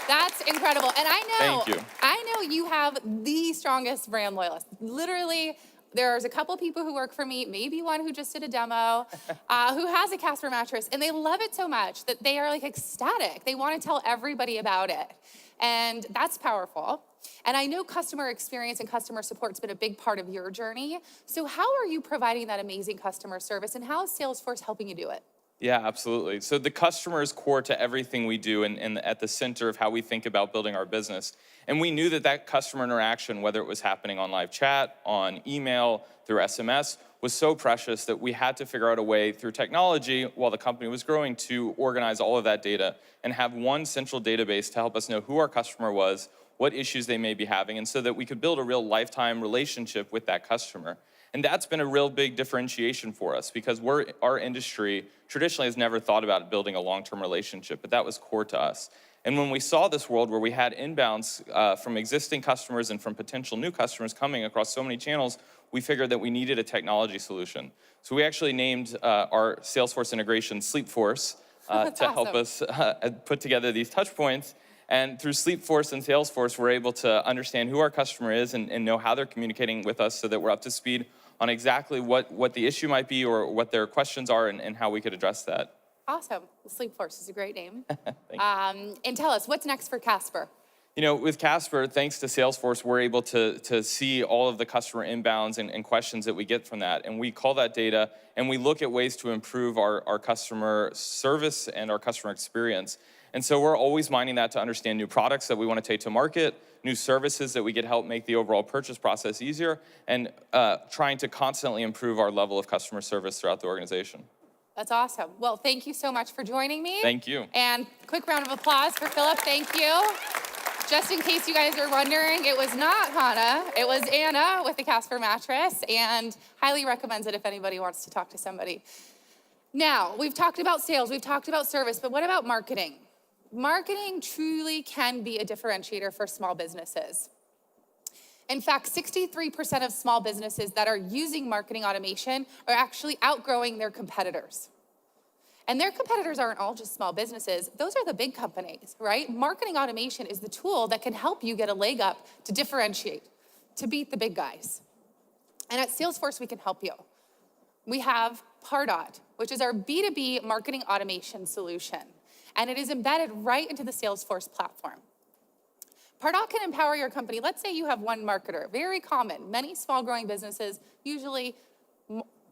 That's incredible. And I know you have the strongest brand loyalists. Literally, there's a couple people who work for me, maybe one who just did a demo, who has a Casper mattress, and they love it so much that they are like ecstatic. They want to tell everybody about it. And that's powerful. And I know customer experience and customer support's been a big part of your journey. So how are you providing that amazing customer service, and how is Salesforce helping you do it? Yeah, absolutely. So the customer is core to everything we do and at the center of how we think about building our business. And we knew that that customer interaction, whether it was happening on live chat, on email, through SMS, was so precious that we had to figure out a way through technology while the company was growing to organize all of that data and have one central database to help us know who our customer was, what issues they may be having, and so that we could build a real lifetime relationship with that customer. And that's been a real big differentiation for us because our industry traditionally has never thought about building a long-term relationship, but that was core to us. And when we saw this world where we had inbounds from existing customers and from potential new customers coming across so many channels, we figured that we needed a technology solution. So we actually named our Salesforce integration Sleepforce to help us put together these touch points. And through Sleepforce and Salesforce, we're able to understand who our customer is and know how they're communicating with us so that we're up to speed on exactly what the issue might be or what their questions are and how we could address that. Awesome. Sleepforce is a great name. Thank you. And tell us, what's next for Casper? You know, with Casper, thanks to Salesforce, we're able to see all of the customer inbounds and questions that we get from that. And we call that data, and we look at ways to improve our customer service and our customer experience. And so we're always mining that to understand new products that we want to take to market, new services that we could help make the overall purchase process easier, and trying to constantly improve our level of customer service throughout the organization. That's awesome. Well, thank you so much for joining me. Thank you. And quick round of applause for Philip. Thank you. Just in case you guys are wondering, it was not Hannah, it was Anna with the Casper mattress, and highly recommends it if anybody wants to talk to somebody. Now, we've talked about sales, we've talked about service, but what about marketing? Marketing truly can be a differentiator for small businesses. In fact, 63% of small businesses that are using marketing automation are actually outgrowing their competitors. And their competitors aren't all just small businesses. Those are the big companies, right? Marketing automation is the tool that can help you get a leg up to differentiate, to beat the big guys. And at Salesforce, we can help you. We have Pardot, which is our B2B marketing automation solution. And it is embedded right into the Salesforce platform. Pardot can empower your company. Let's say you have one marketer, very common. Many small growing businesses usually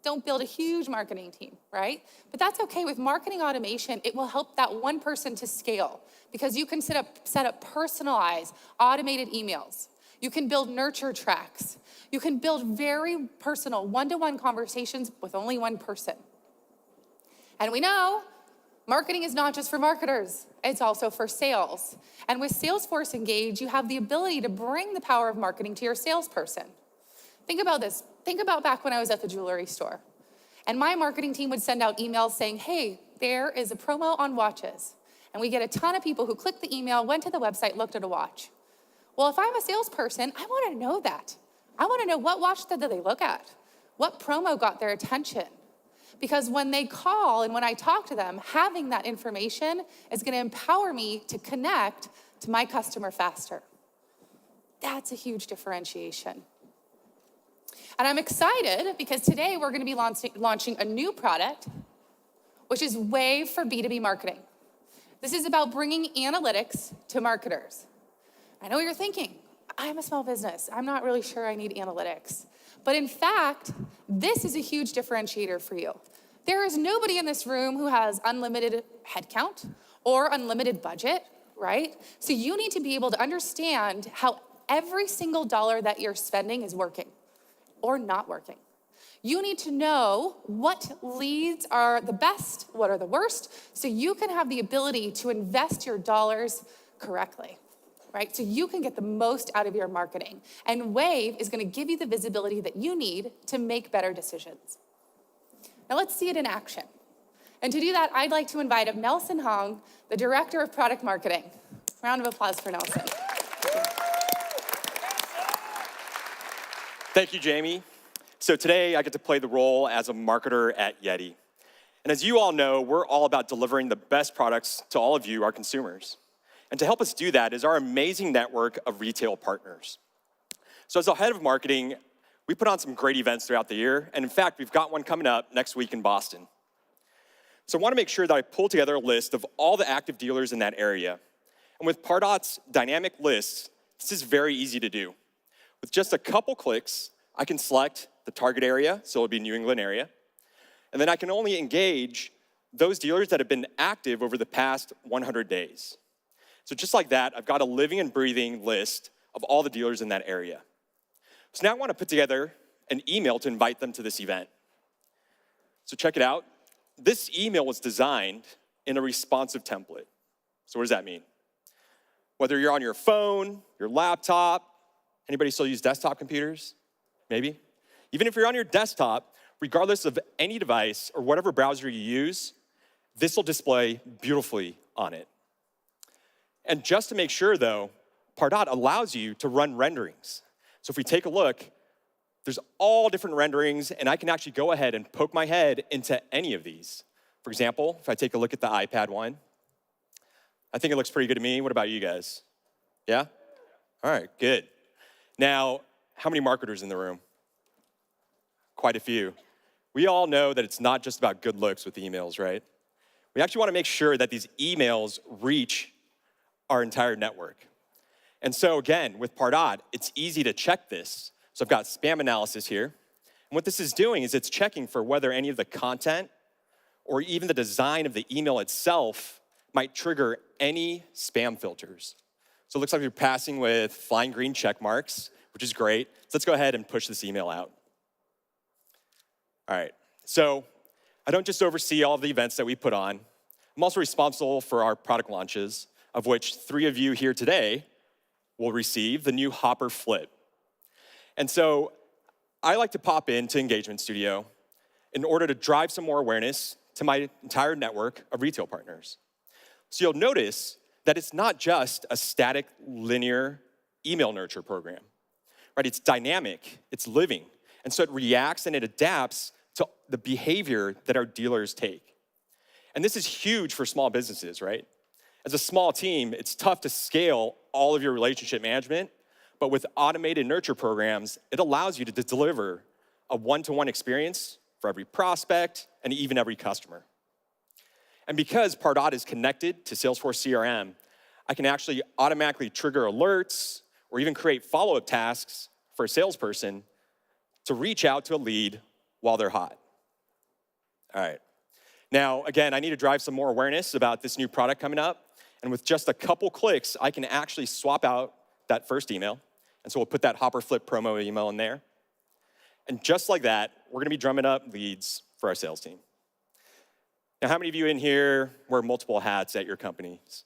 don't build a huge marketing team, right? But that's okay. With marketing automation, it will help that one person to scale because you can set up personalized, automated emails. You can build nurture tracks. You can build very personal one-to-one conversations with only one person. And we know marketing is not just for marketers, it's also for sales. And with Salesforce Engage, you have the ability to bring the power of marketing to your salesperson. Think about this. Think about back when I was at the jewelry store. And my marketing team would send out emails saying, hey, there is a promo on watches. And we get a ton of people who clicked the email, went to the website, looked at a watch. Well, if I'm a salesperson, I want to know that. I want to know what watch did they look at? What promo got their attention? Because when they call and when I talk to them, having that information is going to empower me to connect to my customer faster. That's a huge differentiation. And I'm excited because today we're going to be launching a new product, which is Wave for B2B marketing. This is about bringing analytics to marketers. I know what you're thinking. I'm a small business. I'm not really sure I need analytics. But in fact, this is a huge differentiator for you. There is nobody in this room who has unlimited headcount or unlimited budget, right? So you need to be able to understand how every single dollar that you're spending is working or not working. You need to know what leads are the best, what are the worst, so you can have the ability to invest your dollars correctly, right? So you can get the most out of your marketing. And Wave is gonna give you the visibility that you need to make better decisions. Now let's see it in action. And to do that, I'd like to invite up Nelson HOUNG, the Director of Product Marketing. Round of applause for Nelson. Thank you, Jamie. So today I get to play the role as a marketer at Yeti. And as you all know, we're all about delivering the best products to all of you, our consumers. And to help us do that is our amazing network of retail partners. So as the head of marketing, we put on some great events throughout the year. And in fact, we've got one coming up next week in Boston. So I want to make sure that I pull together a list of all the active dealers in that area. And with Pardot's dynamic lists, this is very easy to do. With just a couple clicks, I can select the target area, so it'll be New England area. And then I can only engage those dealers that have been active over the past 100 days. So just like that, I've got a living and breathing list of all the dealers in that area. So now I want to put together an email to invite them to this event. So check it out. This email was designed in a responsive template. So what does that mean? Whether you're on your phone, your laptop, anybody still use desktop computers? Maybe? Even if you're on your desktop, regardless of any device or whatever browser you use, this will display beautifully on it. And just to make sure though, Pardot allows you to run renderings. So if we take a look, there's all different renderings, and I can actually go ahead and poke my head into any of these. For example, if I take a look at the iPad one, I think it looks pretty good to me. What about you guys? Yeah? All right, good. Now, how many marketers in the room? Quite a few. We all know that it's not just about good looks with emails, right? We actually want to make sure that these emails reach our entire network. And so again, with Pardot, it's easy to check this. So I've got spam analysis here. And what this is doing is it's checking for whether any of the content or even the design of the email itself might trigger any spam filters. So it looks like we're passing with flying green check marks, which is great. So let's go ahead and push this email out. All right, so I don't just oversee all of the events that we put on. I'm also responsible for our product launches, of which 3 of you here today will receive the new Hopper Flip. And so I like to pop into Engagement Studio in order to drive some more awareness to my entire network of retail partners. So you'll notice that it's not just a static, linear email nurture program, right? It's dynamic, it's living. And so it reacts and it adapts to the behavior that our dealers take. And this is huge for small businesses, right? As a small team, it's tough to scale all of your relationship management, but with automated nurture programs, it allows you to deliver a one-to-one experience for every prospect and even every customer. And because Pardot is connected to Salesforce CRM, I can actually automatically trigger alerts or even create follow-up tasks for a salesperson to reach out to a lead while they're hot. All right. Now, again, I need to drive some more awareness about this new product coming up. And with just a couple clicks, I can actually swap out that first email. And so we'll put that Hopper Flip promo email in there. And just like that, we're gonna be drumming up leads for our sales team. Now, how many of you in here wear multiple hats at your companies?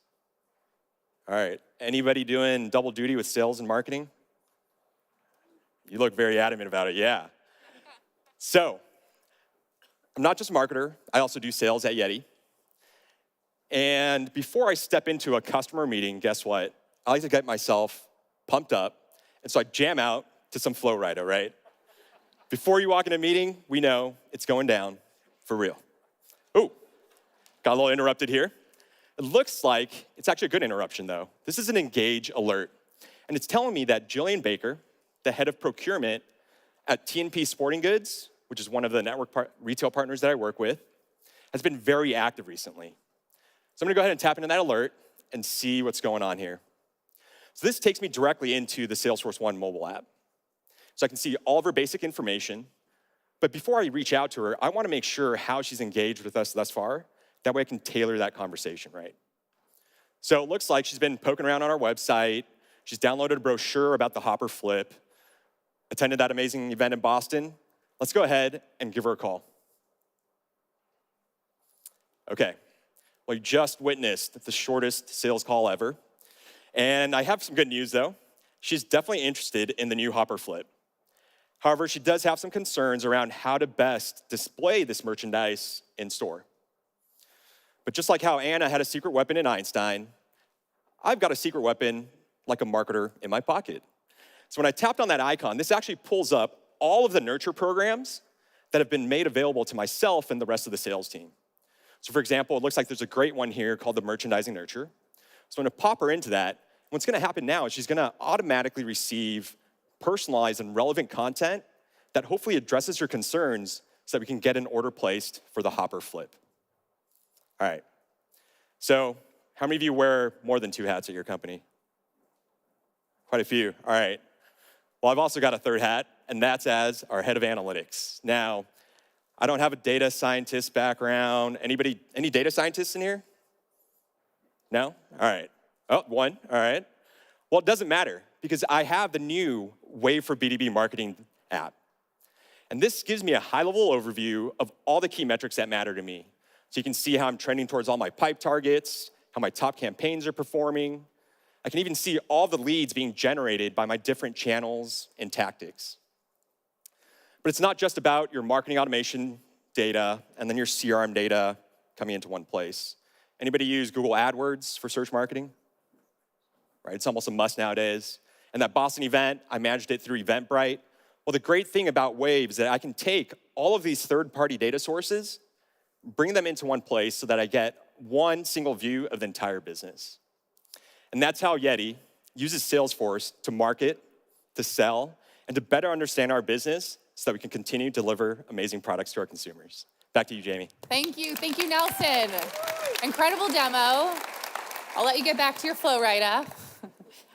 All right, anybody doing double duty with sales and marketing? You look very adamant about it, yeah. So, I'm not just a marketer, I also do sales at Yeti. And before I step into a customer meeting, guess what? I like to get myself pumped up, and so I jam out to some Flow Rida, right? Before you walk in a meeting, we know it's going down for real. Ooh, got a little interrupted here. It looks like it's actually a good interruption though. This is an engage alert, and it's telling me that Jillian Baker, the head of procurement at TNP Sporting Goods, which is one of the network retail partners that I work with, has been very active recently. So I'm gonna go ahead and tap into that alert and see what's going on here. So this takes me directly into the Salesforce One mobile app. So I can see all of her basic information, but before I reach out to her, I wanna make sure how she's engaged with us thus far. That way I can tailor that conversation, right? So it looks like she's been poking around on our website. She's downloaded a brochure about the Hopper Flip, attended that amazing event in Boston. Let's go ahead and give her a call. Okay, well, you just witnessed the shortest sales call ever. And I have some good news though. She's definitely interested in the new Hopper Flip. However, she does have some concerns around how to best display this merchandise in store. But just like how Anna had a secret weapon in Einstein, I've got a secret weapon like a marketer in my pocket. So when I tapped on that icon, this actually pulls up all of the nurture programs that have been made available to myself and the rest of the sales team. So for example, it looks like there's a great one here called the Merchandising Nurture. So I'm gonna pop her into that. What's gonna happen now is she's gonna automatically receive personalized and relevant content that hopefully addresses her concerns so that we can get an order placed for the Hopper Flip. All right, so how many of you wear more than 2 hats at your company? Quite a few, all right. Well, I've also got a third hat, and that's as our head of analytics. Now, I don't have a data scientist background. Anybody, any data scientists in here? No? All right. Oh, one, all right. Well, it doesn't matter because I have the new Wave for B2B Marketing app. And this gives me a high-level overview of all the key metrics that matter to me. So you can see how I'm trending towards all my pipe targets, how my top campaigns are performing. I can even see all the leads being generated by my different channels and tactics. But it's not just about your marketing automation data and then your CRM data coming into one place. Anybody use Google AdWords for search marketing? Right, it's almost a must nowadays. And that Boston event, I managed it through Eventbrite. Well, the great thing about Wave is that I can take all of these third-party data sources, bring them into one place so that I get one single view of the entire business. And that's how Yeti uses Salesforce to market, to sell, and to better understand our business so that we can continue to deliver amazing products to our consumers. Back to you, Jamie. Thank you, Nelson. Incredible demo. I'll let you get back to your flow writer.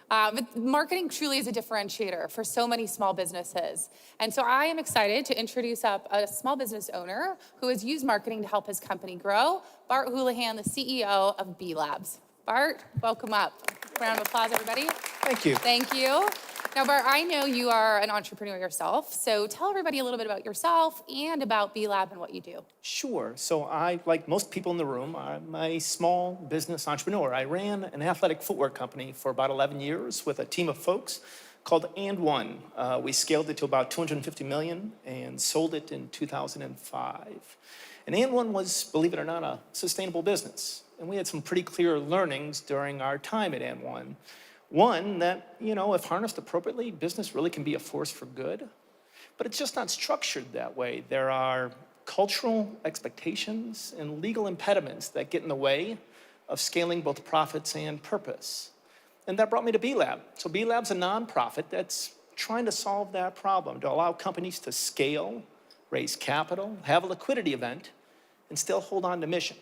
But marketing truly is a differentiator for so many small businesses. And so I am excited to introduce up a small business owner who has used marketing to help his company grow, Bart HOULAHAN, the CEO of B Labs. Bart, welcome up. Round of applause, everybody. Thank you. Thank you. Now, Bart, I know you are an entrepreneur yourself, so tell everybody a little bit about yourself and about B Lab and what you do. Sure. So I, like most people in the room, I'm a small business entrepreneur. I ran an athletic footwear company for about 11 years with a team of folks called And One. We scaled it to about 250 million and sold it in 2005. And And One was, believe it or not, a sustainable business. And we had some pretty clear learnings during our time at And One. One, that, if harnessed appropriately, business really can be a force for good. But it's just not structured that way. There are cultural expectations and legal impediments that get in the way of scaling both profits and purpose. And that brought me to B Lab. So B Lab's a nonprofit that's trying to solve that problem, to allow companies to scale, raise capital, have a liquidity event, and still hold on to mission.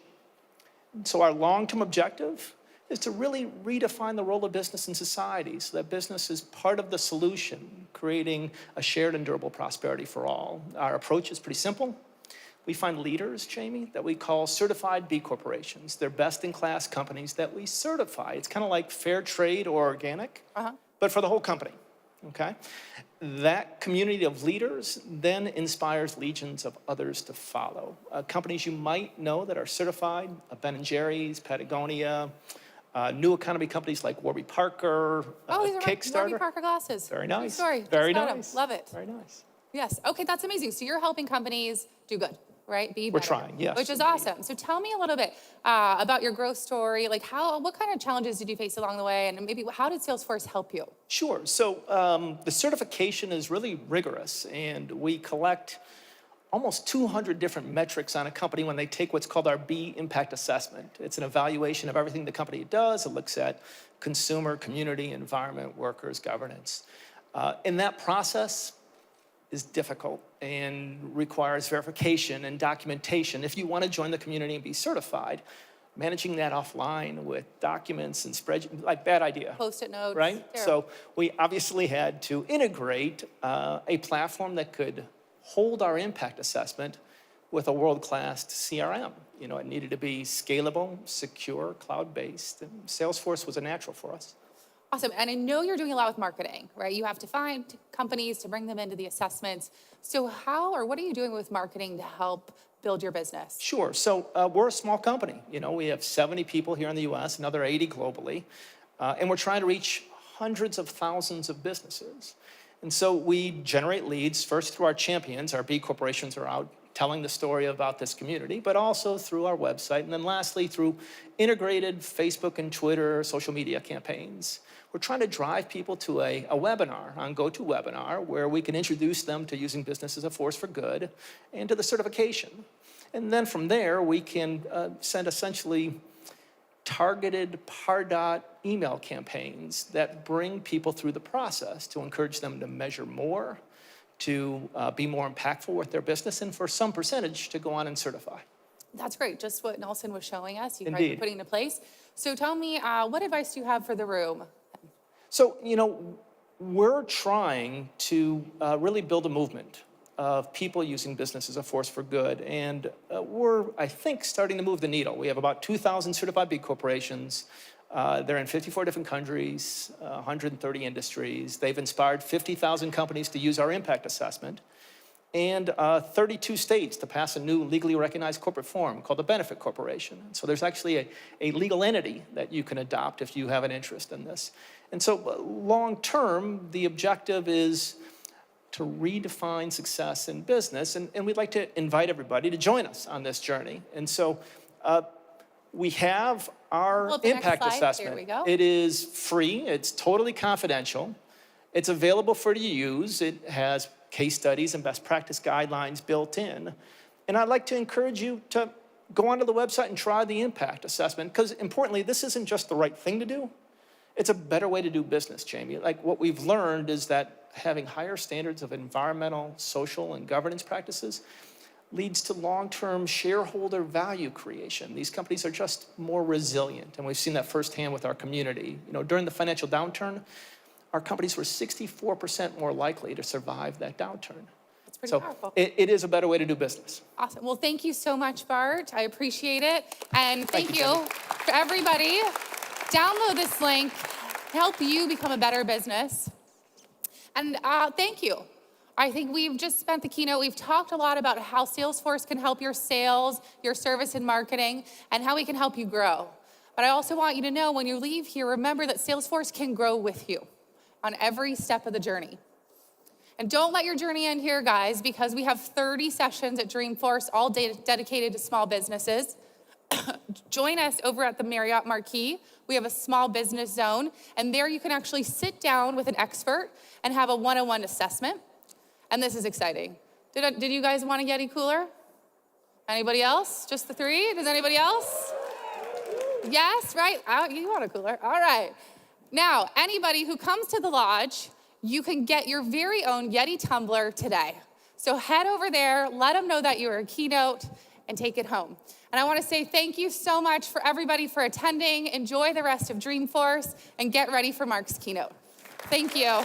So our long-term objective is to really redefine the role of business in society so that business is part of the solution, creating a shared and durable prosperity for all. Our approach is pretty simple. We find leaders, Jamie, that we call certified B corporations. They're best-in-class companies that we certify. It's kind of like fair trade or organic, but for the whole company, okay? That community of leaders then inspires legions of others to follow. Companies you might know that are certified, Ben & Jerry's, Patagonia, new economy companies like Warby Parker, Kickstarter. Warby Parker glasses. Very nice. Good story. Very Just got 'em. nice. Love it. Very nice. Yes. Okay, that's amazing. So you're helping companies do good, right? Be better. We're trying, yes. Which is awesome. So tell me a little bit about your growth story. Like what kind of challenges did you face along the way, and maybe how did Salesforce help you? Sure. So the certification is really rigorous, and we collect almost 200 different metrics on a company when they take what's called our B Impact Assessment. It's an evaluation of everything the company does. It looks at consumer, community, environment, workers, governance. And that process is difficult and requires verification and documentation. If you want to join the community and be certified, managing that offline with documents and spreadsheets, like bad idea. Post-it notes. Right? Terrible. So we obviously had to integrate a platform that could hold our impact assessment with a world-class CRM. It needed to be scalable, secure, cloud-based, and Salesforce was a natural for us. Awesome. And I know you're doing a lot with marketing, right? You have to find companies to bring them into the assessments. So what are you doing with marketing to help build your business? Sure. So we're a small company. We have 70 people here in the US, another 80 globally. And we're trying to reach hundreds of thousands of businesses. And so we generate leads first through our champions. Our B corporations are out telling the story about this community, but also through our website. And then lastly, through integrated Facebook and Twitter social media campaigns. We're trying to drive people to a webinar on GoToWebinar where we can introduce them to using business as a force for good and to the certification. And then from there, we can send essentially targeted Pardot email campaigns that bring people through the process to encourage them to measure more, to be more impactful with their business, and for some percentage to go on and certify. That's great. Just what Nelson was showing us. You're Indeed. putting into place. So tell me, what advice do you have for the room? So, we're trying to really build a movement of people using business as a force for good. And we're, I think, starting to move the needle. We have about 2,000 certified B corporations. They're in 54 different countries, 130 industries. They've inspired 50,000 companies to use our impact assessment, and 32 states to pass a new legally recognized corporate form called the Benefit Corporation. So there's actually a legal entity that you can adopt if you have an interest in this. And so long term, the objective is to redefine success in business, and we'd like to invite everybody to join us on this journey. And so we have our impact assessment. Here we go. It is free, it's totally confidential, it's available for you to use, it has case studies and best practice guidelines built in. And I'd like to encourage you to go onto the website and try the impact assessment, because importantly, this isn't just the right thing to do, it's a better way to do business, Jamie. Like, what we've learned is that having higher standards of environmental, social, and governance practices leads to long-term shareholder value creation. These companies are just more resilient, and we've seen that firsthand with our community. You know, during the financial downturn, our companies were 64% more likely to survive that downturn. That's pretty powerful. It is a better way to do business. Awesome. Well, thank you so much, Bart. I appreciate it. And thank you for everybody. Download this link, help you become a better business. And thank you. I think we've just spent the keynote. We've talked a lot about how Salesforce can help your sales, your service and marketing, and how we can help you grow. But I also want you to know, when you leave here, remember that Salesforce can grow with you on every step of the journey. And don't let your journey end here, guys, because we have 30 sessions at Dreamforce, all dedicated to small businesses. Join us over at the Marriott Marquis. We have a small business zone, and there you can actually sit down with an expert and have a one-on-one assessment. And this is exciting. Did you guys want a Yeti cooler? Anybody else? Just the three? Does anybody else? Yes, right? You want a cooler. All right. Now, anybody who comes to the lodge, you can get your very own Yeti tumbler today. So head over there, let them know that you're a keynote, and take it home. And I want to say thank you so much for everybody for attending. Enjoy the rest of Dreamforce, and get ready for Mark's keynote. Thank you.